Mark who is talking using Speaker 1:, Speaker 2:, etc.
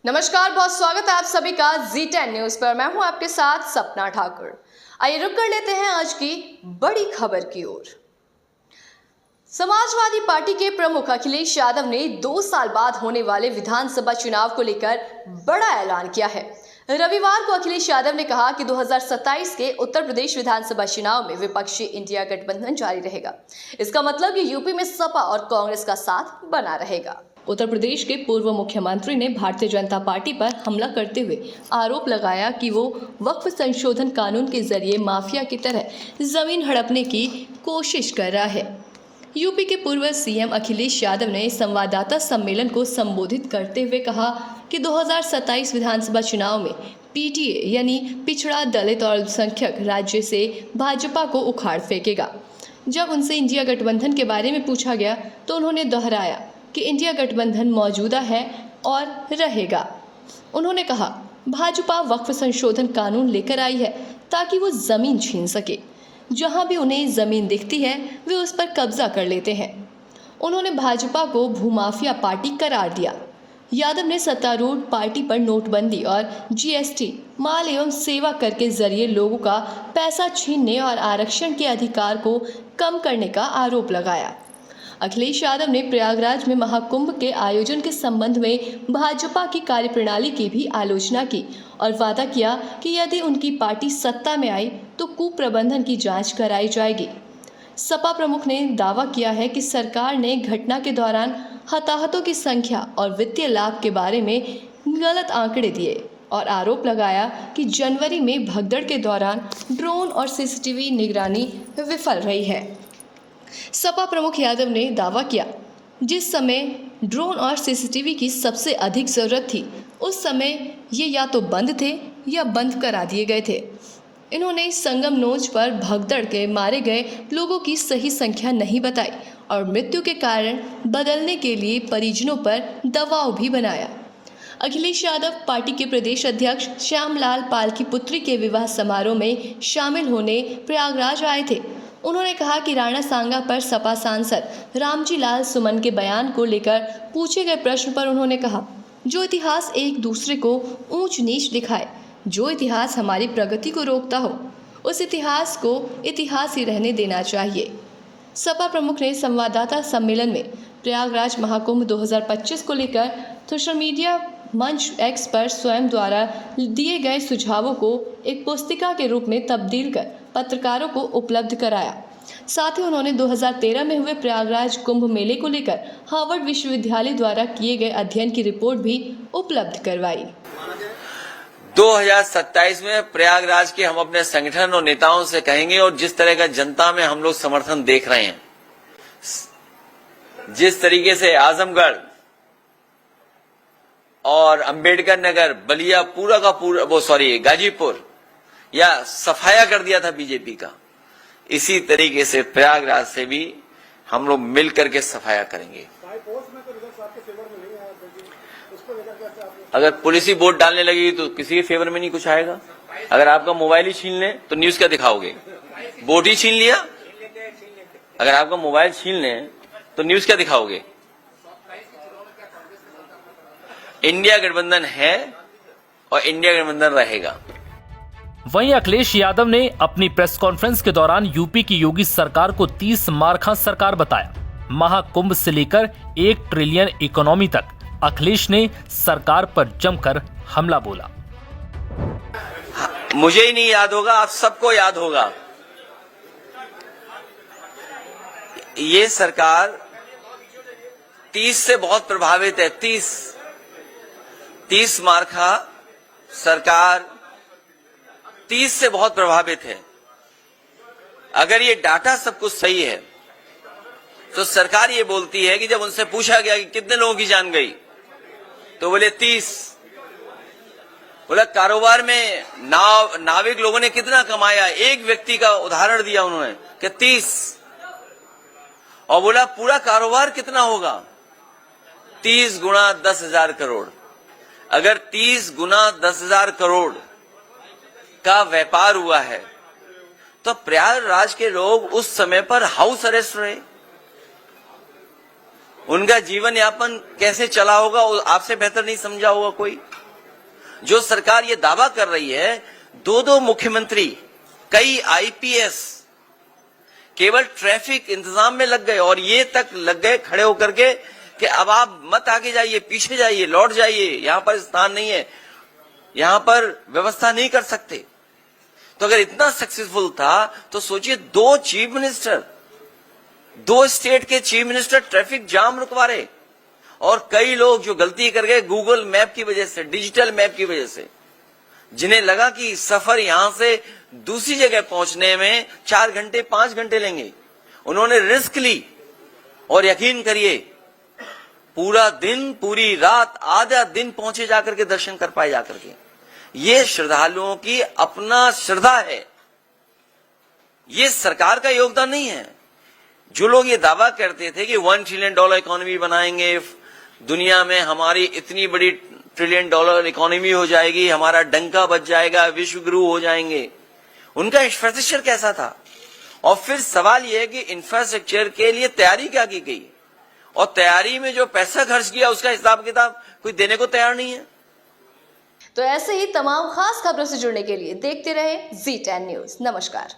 Speaker 1: नमस्कार, बहुत स्वागत है आप सभी का Z10 न्यूज पर। मैं हूं आपके साथ सपना ठाकुर। आइए रुक कर लेते हैं आज की बड़ी खबर की ओर। समाजवादी पार्टी के प्रमुख अखिलेश यादव ने 2 साल बाद होने वाले विधानसभा चुनाव को लेकर बड़ा ऐलान किया है। रविवार को अखिलेश यादव ने कहा कि 2027 के उत्तर प्रदेश विधानसभा चुनाव में विपक्षी इंडिया गठबंधन जारी रहेगा। इसका मतलब कि यूपी में सपा और कांग्रेस का साथ बना रहेगा। उत्तर प्रदेश के पूर्व मुख्यमंत्री ने भारतीय जनता पार्टी पर हमला करते हुए आरोप लगाया कि वो वक्फ संशोधन कानून के जरिए माफिया की तरह जमीन हड़पने की कोशिश कर रहा है। यूपी के पूर्व सीएम अखिलेश यादव ने संवाददाता सम्मेलन को संबोधित करते हुए कहा कि 2027 विधानसभा चुनाव में पीटीए यानी पिछड़ा, दलित और अल्पसंख्यक राज्य से भाजपा को उखाड़ फेंकेगा। जब उनसे इंडिया गठबंधन के बारे में पूछा गया तो उन्होंने दोहराया कि इंडिया गठबंधन मौजूदा है और रहेगा। उन्होंने कहा, भाजपा वक्फ संशोधन कानून लेकर आई है ताकि वो जमीन छीन सके। जहां भी उन्हें जमीन दिखती है वे उस पर कब्जा कर लेते हैं। उन्होंने भाजपा को भूमाफिया पार्टी करार दिया। यादव ने सत्तारूढ़ पार्टी पर नोटबंदी और जीएसटी, माल एवं सेवा कर के जरिए लोगों का पैसा छीनने और आरक्षण के अधिकार को कम करने का आरोप लगाया। अखिलेश यादव ने प्रयागराज में महाकुंभ के आयोजन के संबंध में भाजपा की कार्यप्रणाली की भी आलोचना की और वादा किया कि यदि उनकी पार्टी सत्ता में आई तो कुप्रबंधन की जांच कराई जाएगी। सपा प्रमुख ने दावा किया है कि सरकार ने घटना के दौरान हताहतों की संख्या और वित्तीय लाभ के बारे में गलत आंकड़े दिए और आरोप लगाया कि जनवरी में भगदड़ के दौरान ड्रोन और सीसीटीवी निगरानी विफल रही है। सपा प्रमुख यादव ने दावा किया, जिस समय ड्रोन और सीसीटीवी की सबसे अधिक जरूरत थी उस समय ये या तो बंद थे या बंद करा दिए गए थे। इन्होंने संगम नोच पर भगदड़ के मारे गए लोगों की सही संख्या नहीं बताई और मृत्यु के कारण बदलने के लिए परिजनों पर दबाव भी बनाया। अखिलेश यादव पार्टी के प्रदेश अध्यक्ष श्यामलाल पाल की पुत्री के विवाह समारोह में शामिल होने प्रयागराज आए थे। उन्होंने कहा कि राणा सांगा पर सपा सांसद रामजी लाल सुमन के बयान को लेकर पूछे गए प्रश्न पर उन्होंने कहा, जो इतिहास एक दूसरे को ऊंच नीच दिखाए, जो इतिहास हमारी प्रगति को रोकता हो, उस इतिहास को इतिहास ही रहने देना चाहिए। सपा प्रमुख ने संवाददाता सम्मेलन में प्रयागराज महाकुंभ 2025 को लेकर सोशल मीडिया मंच एक्स पर स्वयं द्वारा दिए गए सुझावों को एक पुस्तिका के रूप में तब्दील कर पत्रकारों को उपलब्ध कराया। साथ ही उन्होंने 2013 में हुए प्रयागराज कुंभ मेले को लेकर हार्वर्ड विश्वविद्यालय द्वारा किए गए अध्ययन की रिपोर्ट भी उपलब्ध करवाई।
Speaker 2: 2027 में प्रयागराज के हम अपने संगठन और नेताओं से कहेंगे और जिस तरह का जनता में हम लोग समर्थन देख रहे हैं, जिस तरीके से आजमगढ़ और अंबेडकर नगर, बलिया पूरा का पूरा गाजीपुर या सफाया कर दिया था बीजेपी का, इसी तरीके से प्रयागराज से भी हम लोग मिल करके सफाया करेंगे। अगर पुलिस ही वोट डालने लगी तो किसी के फेवर में नहीं कुछ आएगा। अगर आपका मोबाइल ही छीन ले तो न्यूज क्या दिखाओगे? वोट ही छीन लिया। अगर आपका मोबाइल छीन ले तो न्यूज क्या दिखाओगे? इंडिया गठबंधन है और इंडिया गठबंधन रहेगा।
Speaker 3: वहीं अखिलेश यादव ने अपनी प्रेस कॉन्फ्रेंस के दौरान यूपी की योगी सरकार को 30 मार सरकार बताया। महाकुंभ से लेकर 1 ट्रिलियन इकोनॉमी तक अखिलेश ने सरकार पर जमकर हमला बोला।
Speaker 2: मुझे ही नहीं याद होगा, आप सबको याद होगा। ये सरकार 30 से बहुत प्रभावित है। 30 मार्का सरकार 30 से बहुत प्रभावित है। अगर ये डाटा सब कुछ सही है तो सरकार ये बोलती है कि जब उनसे पूछा गया कि कितने लोगों की जान गई तो बोले 30। बोला कारोबार में नाविक लोगों ने कितना कमाया, एक व्यक्ति का उदाहरण दिया उन्होंने कि 30। और बोला पूरा कारोबार कितना होगा? 30 गुणा 10,000 करोड़। अगर 30 गुना 10,000 करोड़ का व्यापार हुआ है तो प्रयागराज के लोग उस समय पर हाउस अरेस्ट रहे। उनका जीवन यापन कैसे चला होगा वो आपसे बेहतर नहीं समझा होगा कोई। जो सरकार ये दावा कर रही है, दो मुख्यमंत्री, कई आईपीएस केवल ट्रैफिक इंतजाम में लग गए और ये तक लग गए खड़े होकर के कि अब आप मत आगे जाइए, पीछे जाइए, लौट जाइए, यहां पर स्थान नहीं है, यहां पर व्यवस्था नहीं कर सकते। तो अगर इतना सक्सेसफुल था तो सोचिए, 2 चीफ मिनिस्टर, 2 स्टेट के चीफ मिनिस्टर ट्रैफिक जाम रुकवा रहे, और कई लोग जो गलती कर गए गूगल मैप की वजह से, डिजिटल मैप की वजह से, जिन्हें लगा कि सफर यहां से दूसरी जगह पहुंचने में 4 घंटे 5 घंटे लेंगे, उन्होंने रिस्क ली और यकीन करिए पूरा दिन, पूरी रात, आधा दिन पहुंचे जाकर के दर्शन कर पाए जाकर के। ये श्रद्धालुओं की अपना श्रद्धा है, ये सरकार का योगदान नहीं है। जो लोग ये दावा करते थे कि $1 ट्रिलियन इकोनॉमी बनाएंगे, दुनिया में हमारी इतनी बड़ी $1 ट्रिलियन इकोनॉमी हो जाएगी, हमारा डंका बच जाएगा, विश्व गुरु हो जाएंगे, उनका इंफ्रास्ट्रक्चर कैसा था? और फिर सवाल यह है कि इंफ्रास्ट्रक्चर के लिए तैयारी क्या की गई, और तैयारी में जो पैसा खर्च किया उसका हिसाब किताब कोई देने को तैयार नहीं है।
Speaker 1: तो ऐसे ही तमाम खास खबरों से जुड़ने के लिए देखते रहे Z10 न्यूज। नमस्कार।